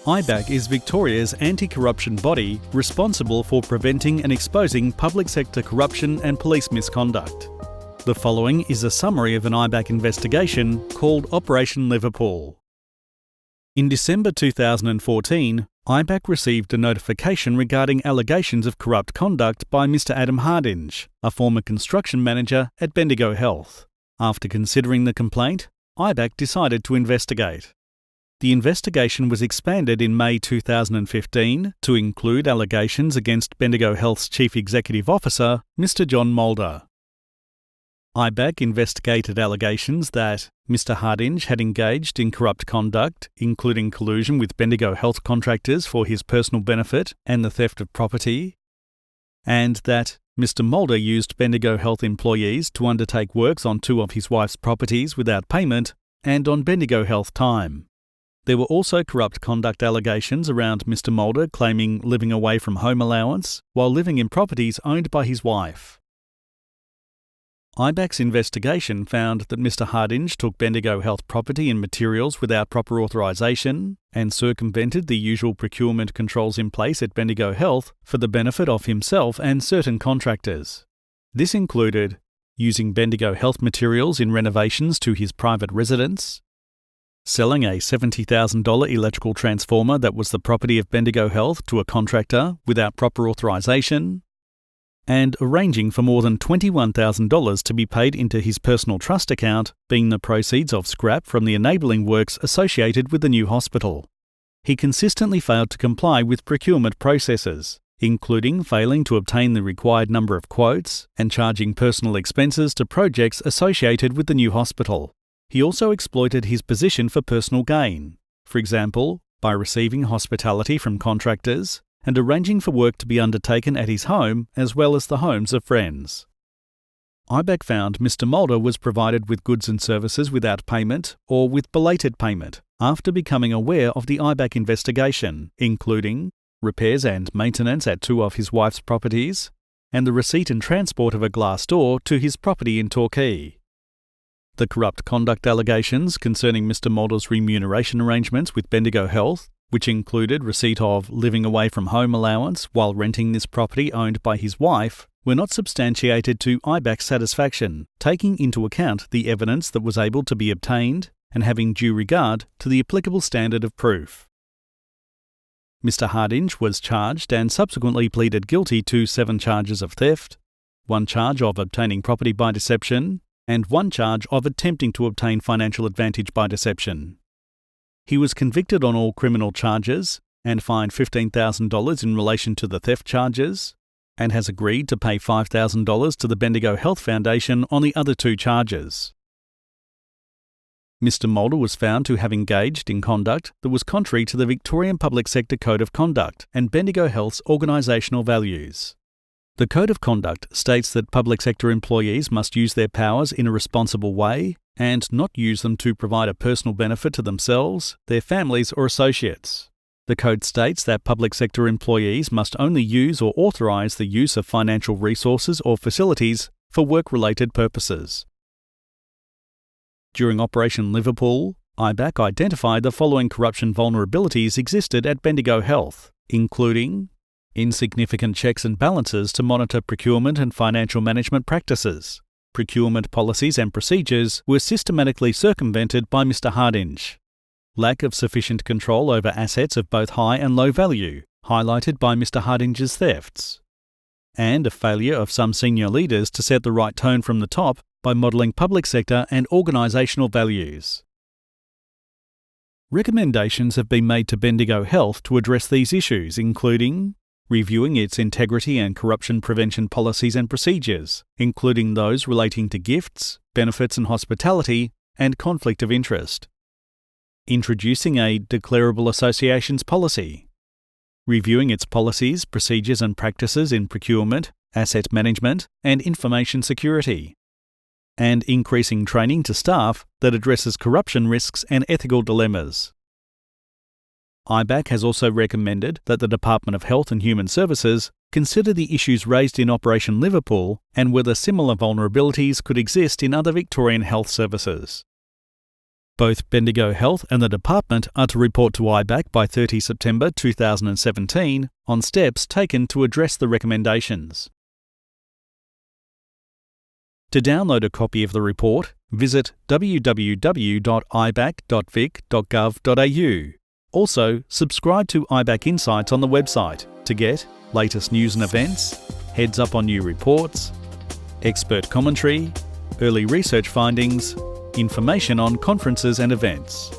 IBAC is Victoria's anti-corruption body responsible for preventing and exposing public sector corruption and police misconduct. The following is a summary of an IBAC investigation called Operation Liverpool. In December 2014, IBAC received a notification regarding allegations of corrupt conduct by Mr. Adam Hardinge, a former construction manager at Bendigo Health. After considering the complaint, IBAC decided to investigate. The investigation was expanded in May 2015 to include allegations against Bendigo Health's Chief Executive Officer, Mr. John Mulder. IBAC investigated allegations that Mr. Hardinge had engaged in corrupt conduct, including collusion with Bendigo Health contractors for his personal benefit and the theft of property, and that Mr. Mulder used Bendigo Health employees to undertake works on two of his wife's properties without payment and on Bendigo Health time. There were also corrupt conduct allegations around Mr. Mulder claiming living away from home allowance while living in properties owned by his wife. IBAC's investigation found that Mr. Hardinge took Bendigo Health property and materials without proper authorisation and circumvented the usual procurement controls in place at Bendigo Health for the benefit of himself and certain contractors. This included using Bendigo Health materials in renovations to his private residence, selling a $70,000 electrical transformer that was the property of Bendigo Health to a contractor without proper authorisation, and arranging for more than $21,000 to be paid into his personal trust account, being the proceeds of scrap from the enabling works associated with the new hospital. He consistently failed to comply with procurement processes, including failing to obtain the required number of quotes and charging personal expenses to projects associated with the new hospital. He also exploited his position for personal gain, for example, by receiving hospitality from contractors and arranging for work to be undertaken at his home as well as the homes of friends. IBAC found Mr. Mulder was provided with goods and services without payment or with belated payment after becoming aware of the IBAC investigation, including repairs and maintenance at two of his wife's properties and the receipt and transport of a glass door to his property in Torquay. The corrupt conduct allegations concerning Mr. Mulder's remuneration arrangements with Bendigo Health, which included receipt of living away from home allowance while renting this property owned by his wife, were not substantiated to IBAC's satisfaction, taking into account the evidence that was able to be obtained and having due regard to the applicable standard of proof. Mr. Hardinge was charged and subsequently pleaded guilty to 7 charges of theft, 1 charge of obtaining property by deception, and 1 charge of attempting to obtain financial advantage by deception. He was convicted on all criminal charges and fined $15,000 in relation to the theft charges, and has agreed to pay $5,000 to the Bendigo Health Foundation on the other 2 charges. Mr. Mulder was found to have engaged in conduct that was contrary to the Victorian Public Sector Code of Conduct and Bendigo Health's organisational values. The Code of Conduct states that public sector employees must use their powers in a responsible way and not use them to provide a personal benefit to themselves, their families or associates. The Code states that public sector employees must only use or authorise the use of financial resources or facilities for work-related purposes. During Operation Liverpool, IBAC identified the following corruption vulnerabilities existed at Bendigo Health, including insignificant checks and balances to monitor procurement and financial management practices. Procurement policies and procedures were systematically circumvented by Mr. Hardinge. Lack of sufficient control over assets of both high and low value, highlighted by Mr. Hardinge's thefts. And a failure of some senior leaders to set the right tone from the top by modelling public sector and organisational values. Recommendations have been made to Bendigo Health to address these issues, including reviewing its integrity and corruption prevention policies and procedures, including those relating to gifts, benefits and hospitality, and conflict of interest. Introducing a declarable associations policy. Reviewing its policies, procedures and practices in procurement, asset management, and information security. And increasing training to staff that addresses corruption risks and ethical dilemmas. IBAC has also recommended that the Department of Health and Human Services consider the issues raised in Operation Liverpool and whether similar vulnerabilities could exist in other Victorian health services. Both Bendigo Health and the department are to report to IBAC by 30 September 2017 on steps taken to address the recommendations. To download a copy of the report, visit www.ibac.vic.gov.au. Also, subscribe to IBAC Insights on the website to get latest news and events, heads up on new reports, expert commentary, early research findings, information on conferences and events.